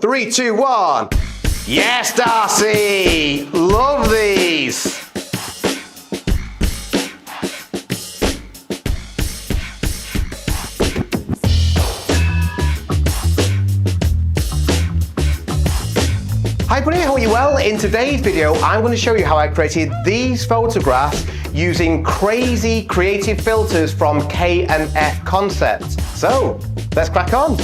3, 2, 1. Yes, Darcie! Love these! Hi buddy, how are you? Well, in today's video, I'm going to show you how I created these photographs using crazy creative filters from K&F CONCEPT. So, let's crack on.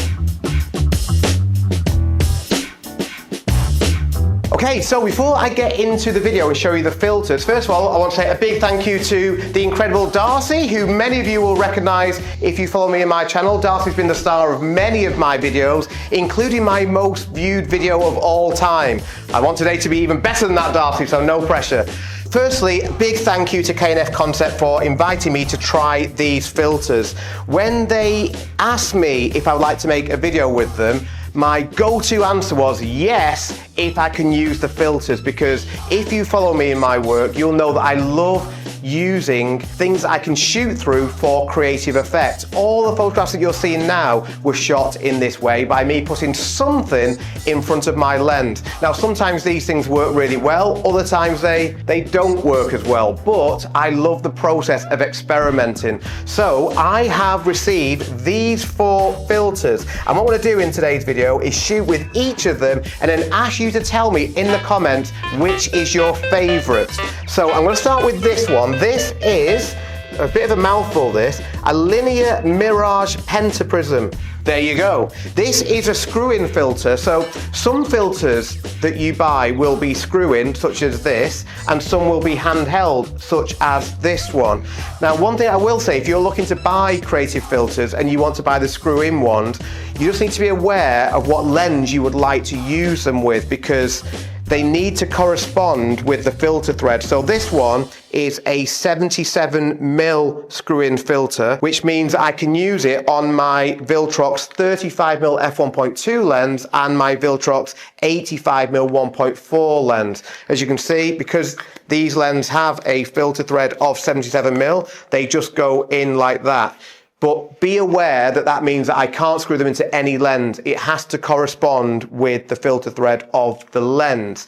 Okay, so before I get into the video and show you the filters, first of all, I want to say a big thank you to the incredible Darcie, who many of you will recognize if you follow me on my channel. Darcie's been the star of many of my videos, including my most viewed video of all time. I want today to be even better than that, Darcie, so no pressure. Firstly, a big thank you to K&F CONCEPT for inviting me to try these filters. When they asked me if I would like to make a video with them, my go-to answer was yes, if I can use the filters, because if you follow me in my work, you'll know that I love using things I can shoot through for creative effect. All the photographs that you're seeing now were shot in this way by me putting something in front of my lens. Now, sometimes these things work really well, other times they don't work as well, but I love the process of experimenting. So I have received these 4 filters, and what I'm going to do in today's video is shoot with each of them and then ask you to tell me in the comments which is your favorite. So I'm going to start with this one. This is a bit of a mouthful, this, a linear mirage pentaprism. There you go. This is a screw-in filter. So some filters that you buy will be screw-in, such as this, and some will be handheld, such as this one. Now, one thing I will say, if you're looking to buy creative filters and you want to buy the screw-in ones, you just need to be aware of what lens you would like to use them with, because they need to correspond with the filter thread. So this one is a 77mm screw-in filter, which means I can use it on my Viltrox 35mm f1.2 lens and my Viltrox 85mm 1.4 lens. As you can see, because these lenses have a filter thread of 77mm, they just go in like that. But be aware that that means that I can't screw them into any lens. It has to correspond with the filter thread of the lens.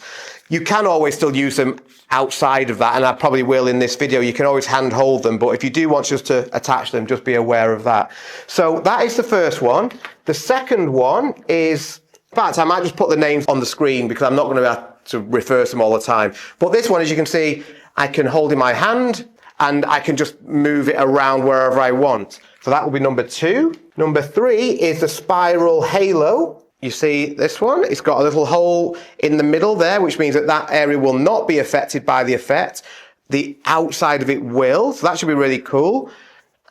You can always still use them outside of that, and I probably will in this video. You can always hand hold them, but if you do want just to attach them, just be aware of that. So that is the first one. The second one is, in fact, I might just put the names on the screen because I'm not going to have to refer to them all the time. But this one, as you can see, I can hold in my hand and I can just move it around wherever I want. So that will be number 2. Number 3 is the spiral halo. You see this one? It's got a little hole in the middle there, which means that that area will not be affected by the effect. The outside of it will, so that should be really cool.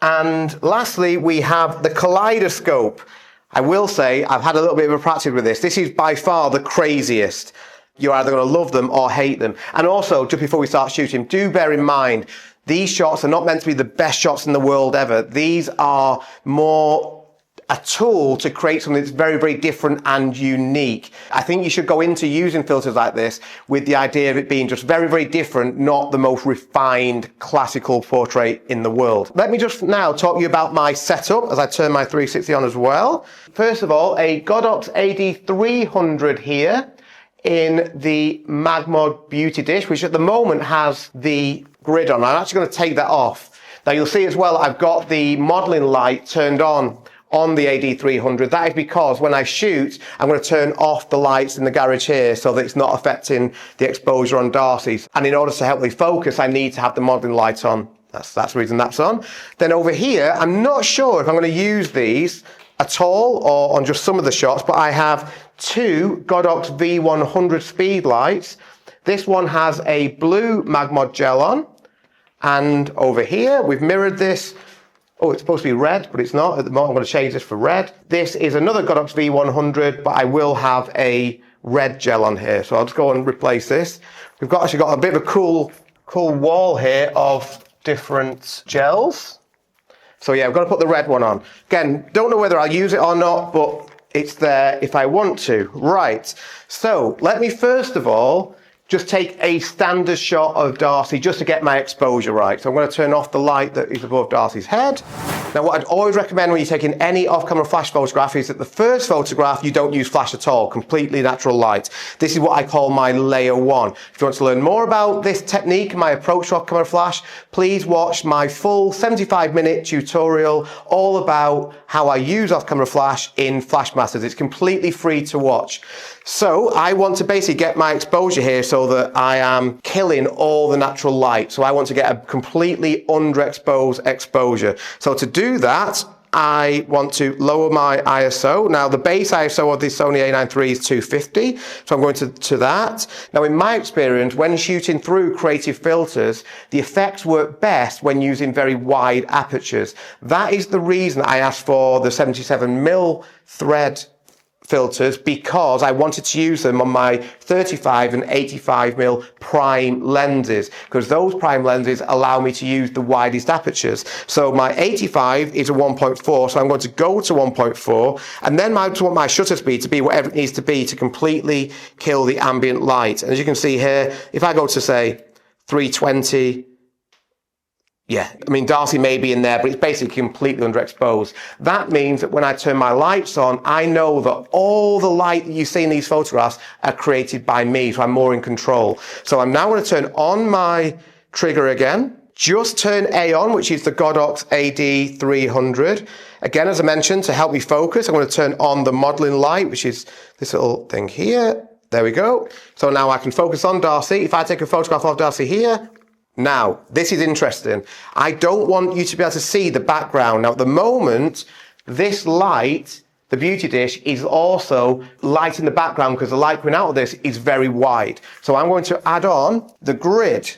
And lastly, we have the kaleidoscope. I will say I've had a little bit of a practice with this. This is by far the craziest. You're either going to love them or hate them. And also, just before we start shooting, do bear in mind, these shots are not meant to be the best shots in the world ever. These are more a tool to create something that's very, very different and unique. I think you should go into using filters like this with the idea of it being just very, very different, not the most refined classical portrait in the world. Let me just now talk to you about my setup as I turn my 360 on as well. First of all, a Godox AD300 here in the MagMod Beauty Dish, which at the moment has the grid on. I'm actually going to take that off. Now you'll see as well, I've got the modeling light turned on the AD300. That is because when I shoot, I'm going to turn off the lights in the garage here so that it's not affecting the exposure on Darcie's. And in order to help me focus, I need to have the modeling light on. That's the reason that's on. Then over here, I'm not sure if I'm going to use these at all or on just some of the shots, but I have 2 Godox V100 speed lights. This one has a blue MagMod gel on. And over here, we've mirrored this. Oh, it's supposed to be red, but it's not. At the moment, I'm going to change this for red. This is another Godox V100, but I will have a red gel on here. So I'll just go and replace this. We've actually got a bit of a cool wall here of different gels. So yeah, I'm going to put the red one on. Again, don't know whether I'll use it or not, but it's there if I want to. Right. So let me first of all just take a standard shot of Darcie just to get my exposure right. So I'm going to turn off the light that is above Darcie's head. Now, what I'd always recommend when you're taking any off-camera flash photograph is that the first photograph, you don't use flash at all, completely natural light. This is what I call my layer one. If you want to learn more about this technique, my approach to off-camera flash, please watch my full 75-minute tutorial all about how I use off-camera flash in Flash Masters. It's completely free to watch. So I want to basically get my exposure here so that I am killing all the natural light. So I want to get a completely underexposed exposure. So to do that, I want to lower my ISO. Now the base ISO of the Sony A9III is 250, so I'm going to that. Now in my experience, when shooting through creative filters, the effects work best when using very wide apertures. That is the reason I asked for the 77mm thread filters, because I wanted to use them on my 35 and 85mm prime lenses, because those prime lenses allow me to use the widest apertures. So my 85 is a 1.4, so I'm going to go to 1.4, and then I just want my shutter speed to be whatever it needs to be to completely kill the ambient light. And as you can see here, if I go to say 320, yeah, I mean, Darcie may be in there, but it's basically completely underexposed. That means that when I turn my lights on, I know that all the light that you see in these photographs are created by me, so I'm more in control. So I'm now going to turn on my trigger again. Just turn A on, which is the Godox AD300. Again, as I mentioned, to help me focus, I'm going to turn on the modeling light, which is this little thing here. There we go. So now I can focus on Darcie. If I take a photograph of Darcie here, now, this is interesting. I don't want you to be able to see the background. Now, at the moment, this light, the Beauty Dish, is also light in the background because the light coming out of this is very wide. So I'm going to add on the grid,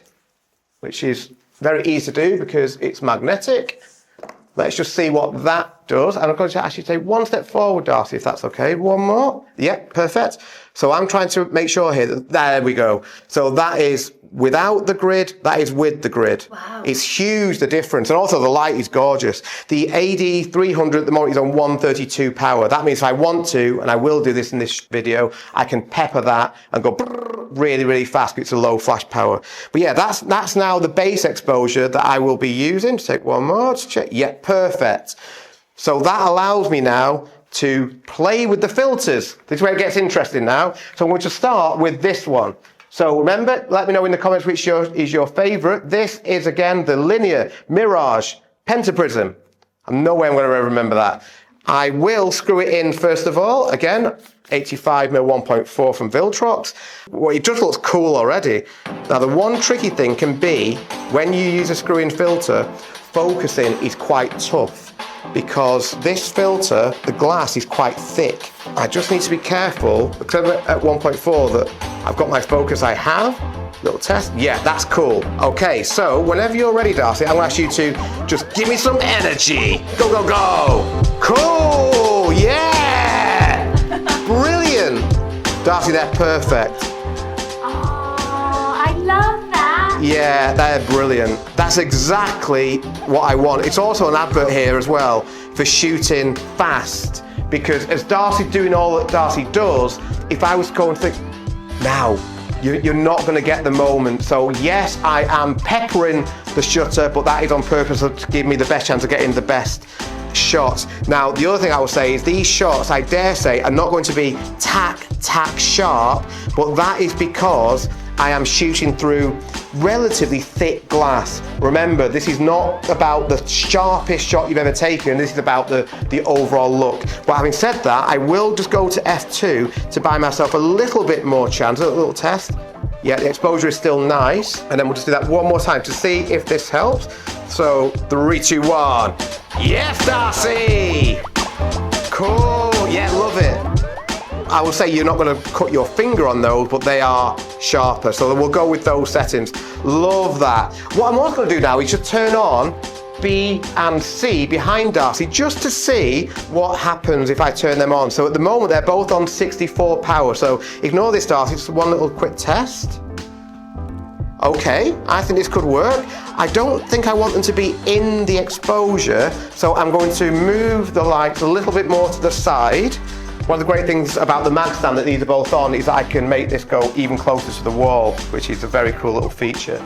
which is very easy to do because it's magnetic. Let's just see what that does. And I'm going to actually take one step forward, Darcie, if that's okay. One more. Yep, perfect. So I'm trying to make sure here that, there we go. So that is without the grid, that is with the grid. Wow. It's huge, the difference. And also the light is gorgeous. The AD300 at the moment is on 132 power. That means if I want to, and I will do this in this video, I can pepper that and go really, really fast because it's a low flash power. But yeah, that's now the base exposure that I will be using. Take one more to check. Yeah, perfect. So that allows me now to play with the filters. This is where it gets interesting now. So I'm going to start with this one. So remember, let me know in the comments which is your favorite. This is again the linear Mirage Pentaprism. I'm no way I'm going to remember that. I will screw it in first of all. Again, 85mm 1.4 from Viltrox. Well, it just looks cool already. Now the one tricky thing can be when you use a screw-in filter, focusing is quite tough because this filter, the glass is quite thick. I just need to be careful because I'm at 1.4 that I've got my focus I have. Little test. Yeah, that's cool. Okay, so whenever you're ready, Darcie, I'm going to ask you to just give me some energy. Go, go, go. Cool. Yeah. Brilliant. Darcie, they're perfect. Oh, I love that. Yeah, they're brilliant. That's exactly what I want. It's also an advert here as well for shooting fast, because as Darcie's doing all that Darcie does, if I was going to think, now, you're not going to get the moment. So yes, I am peppering the shutter, but that is on purpose to give me the best chance of getting the best shots. Now, the other thing I will say is these shots, I dare say, are not going to be tack sharp, but that is because I am shooting through relatively thick glass. Remember, this is not about the sharpest shot you've ever taken, this is about the overall look. But having said that, I will just go to F2 to buy myself a little bit more chance, a little test. Yeah, the exposure is still nice. And then we'll just do that one more time to see if this helps. So, 3, 2, 1. Yes, Darcie! Cool, yeah, love it. I will say you're not going to cut your finger on those, but they are sharper. So we'll go with those settings. Love that. What I'm also going to do now is just turn on B and C behind Darcie just to see what happens if I turn them on. So at the moment they're both on 64 power. So ignore this, Darcie, just one little quick test. Okay, I think this could work. I don't think I want them to be in the exposure, so I'm going to move the lights a little bit more to the side. One of the great things about the mag stand that these are both on is that I can make this go even closer to the wall, which is a very cool little feature.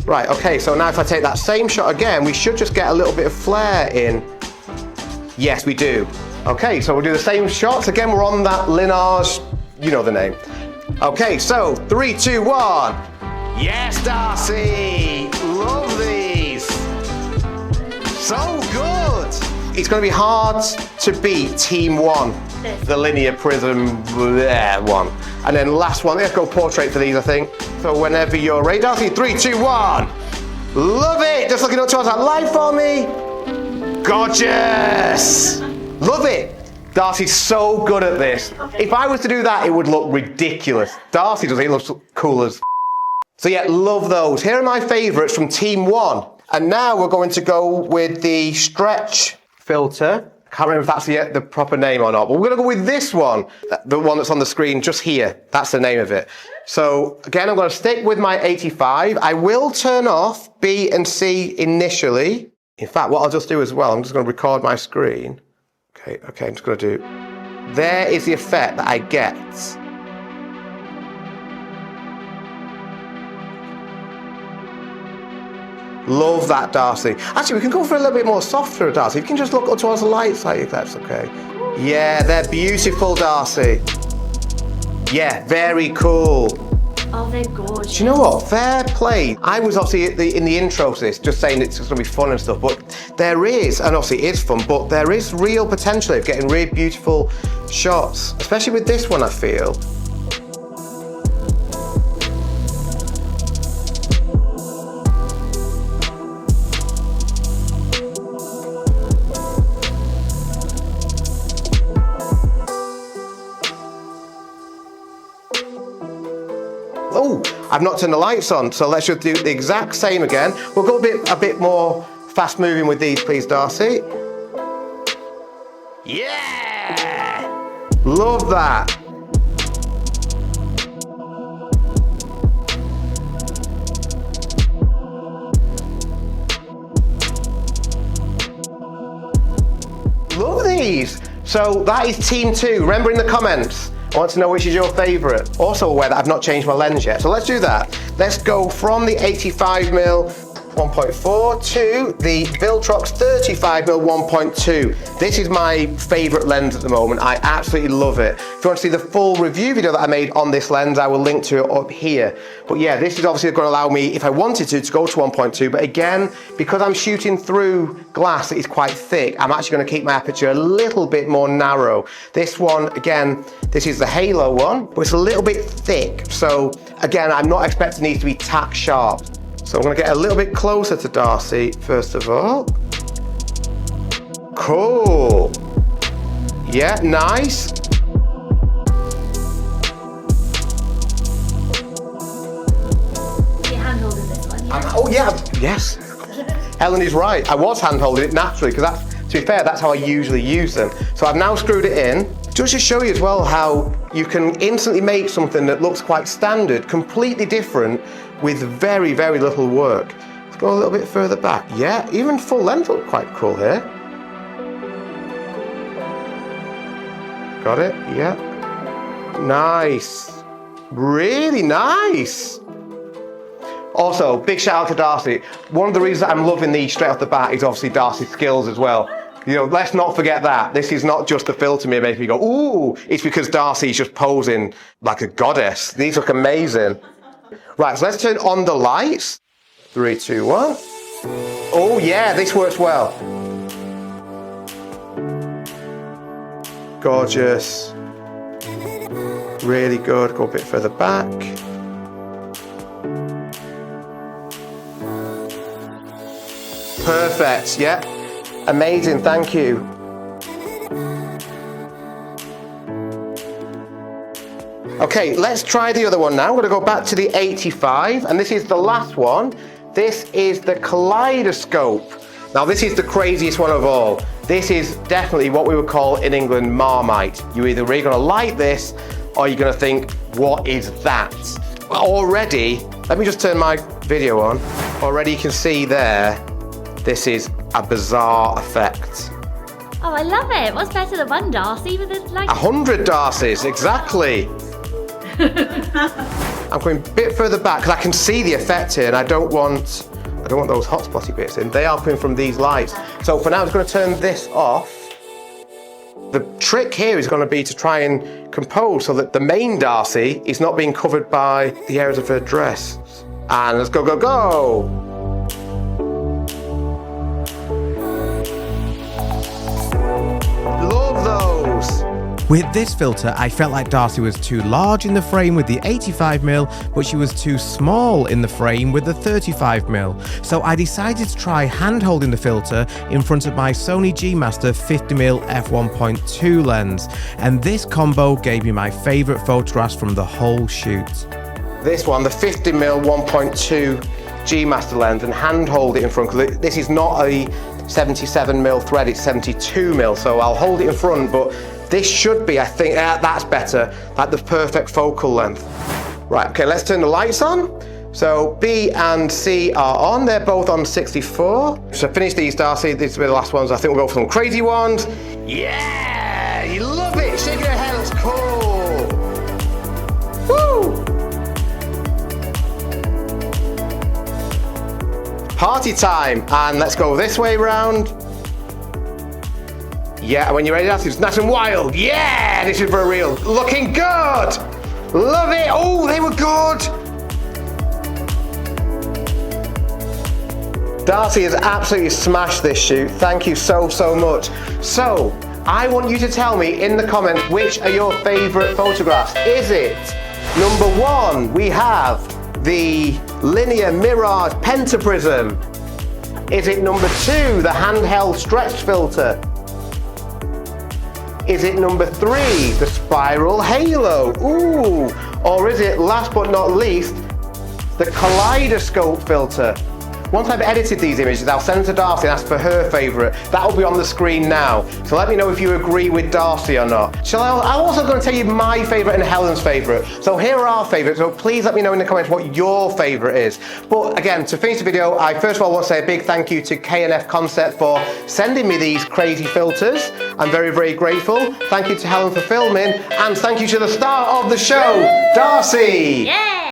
Right, okay, so now if I take that same shot again, we should just get a little bit of flare in. Yes, we do. Okay, so we'll do the same shots. Again, we're on that Linage, you know the name. Okay, so 3, 2, 1. Yes, Darcie! Love these! So good! It's going to be hard to beat Team 1, the linear prism one. And then last one, let's go portrait for these, I think. So whenever you're ready, Darcie, 3, 2, 1. Love it! Just looking up towards that light for me. Gorgeous! Love it! Darcie's so good at this. If I was to do that, it would look ridiculous. Darcie does it, it looks cool as. So yeah, love those. Here are my favourites from Team 1. And now we're going to go with the stretch filter. I can't remember if that's the proper name or not, but we're going to go with this one, the one that's on the screen just here. That's the name of it. So again, I'm going to stick with my 85. I will turn off B and C initially. In fact, what I'll just do as well, I'm just going to record my screen. Okay, I'm just going to do... There is the effect that I get. Love that, Darcie. Actually, we can go for a little bit more softer, Darcie. You can just look up towards the light side if that's okay. Yeah, they're beautiful, Darcie. Yeah, very cool. Oh, they're gorgeous. Do you know what? Fair play. I was obviously in the intro to this just saying it's going to be fun and stuff, but there is, and obviously it is fun, but there is real potential of getting really beautiful shots, especially with this one, I feel. Oh, I've not turned the lights on, so let's just do the exact same again. We'll go a bit more fast moving with these, please, Darcie. Yeah! Love that. Love these. So that is Team 2. Remember in the comments. I want to know which is your favourite. Also aware that I've not changed my lens yet. So let's do that. Let's go from the 85mm 1.4 to the Viltrox 35mm 1.2. This is my favourite lens at the moment. I absolutely love it. If you want to see the full review video that I made on this lens, I will link to it up here. But yeah, this is obviously going to allow me, if I wanted to go to 1.2. But again, because I'm shooting through glass that is quite thick, I'm actually going to keep my aperture a little bit more narrow. This one, again, this is the Halo one, but it's a little bit thick. So again, I'm not expecting these to be tack sharp. So I'm going to get a little bit closer to Darcie first of all. Cool. Yeah, nice. You're hand-holding this one, yeah? Oh yeah, yes. Helen is right. I was hand-holding it naturally because that's, to be fair, that's how I usually use them. So I've now screwed it in. Just to show you as well how you can instantly make something that looks quite standard, completely different, with very, very little work. Let's go a little bit further back. Yeah, even full length look quite cool here. Got it? Yeah. Nice. Really nice. Also, big shout out to Darcie. One of the reasons that I'm loving these straight off the bat is obviously Darcie's skills as well. You know, let's not forget that. This is not just the filter me making me go, ooh, it's because Darcie's just posing like a goddess. These look amazing. Right, so let's turn on the lights. 3, 2, 1. Oh yeah, this works well. Gorgeous. Really good. Go a bit further back. Perfect, yeah. Amazing, thank you. Okay, let's try the other one now. I'm going to go back to the 85, and this is the last one. This is the kaleidoscope. Now, this is the craziest one of all. This is definitely what we would call in England Marmite. You're either really going to like this, or you're going to think, what is that? Already, let me just turn my video on. Already you can see there, this is a bizarre effect. Oh, I love it. What's better than one Darcie with like 100 Darcies, exactly. I'm going a bit further back because I can see the effect here and I don't want those hot spotty bits in. They are coming from these lights. So for now, I'm just going to turn this off. The trick here is going to be to try and compose so that the main Darcie is not being covered by the areas of her dress. And let's go, go, go! Love those! With this filter, I felt like Darcie was too large in the frame with the 85mm, but she was too small in the frame with the 35mm. So I decided to try hand-holding the filter in front of my Sony G Master 50mm f1.2 lens. And this combo gave me my favourite photographs from the whole shoot. This one, the 50mm 1.2 G Master lens, and hand-hold it in front, because this is not a 77mm thread, it's 72mm, so I'll hold it in front, but this should be, I think, that's better, like the perfect focal length. Right, okay, let's turn the lights on. So B and C are on, they're both on 64. So finish these, Darcie, these will be the last ones. I think we'll go for some crazy ones. Yeah, you love it, shaking your head, it's cool. Woo! Party time, and let's go this way round. Yeah, when you're ready, that's nice and wild. Yeah, this is for real. Looking good. Love it. Oh, they were good. Darcie has absolutely smashed this shoot. Thank you so, so much. So, I want you to tell me in the comments which are your favorite photographs. Is it number 1, we have the Linear Mirage Pentaprism? Is it number 2, the handheld stretch filter? Is it number 3, the Spiral Halo? Ooh! Or is it, last but not least, the Kaleidoscope filter? Once I've edited these images, I'll send them to Darcie and ask for her favourite. That will be on the screen now. So let me know if you agree with Darcie or not. I'm also going to tell you my favourite and Helen's favourite. So here are our favourites, so please let me know in the comments what your favourite is. But again, to finish the video, I first of all want to say a big thank you to K&F Concept for sending me these crazy filters. I'm very, very grateful. Thank you to Helen for filming, and thank you to the star of the show, Darcie! Yay!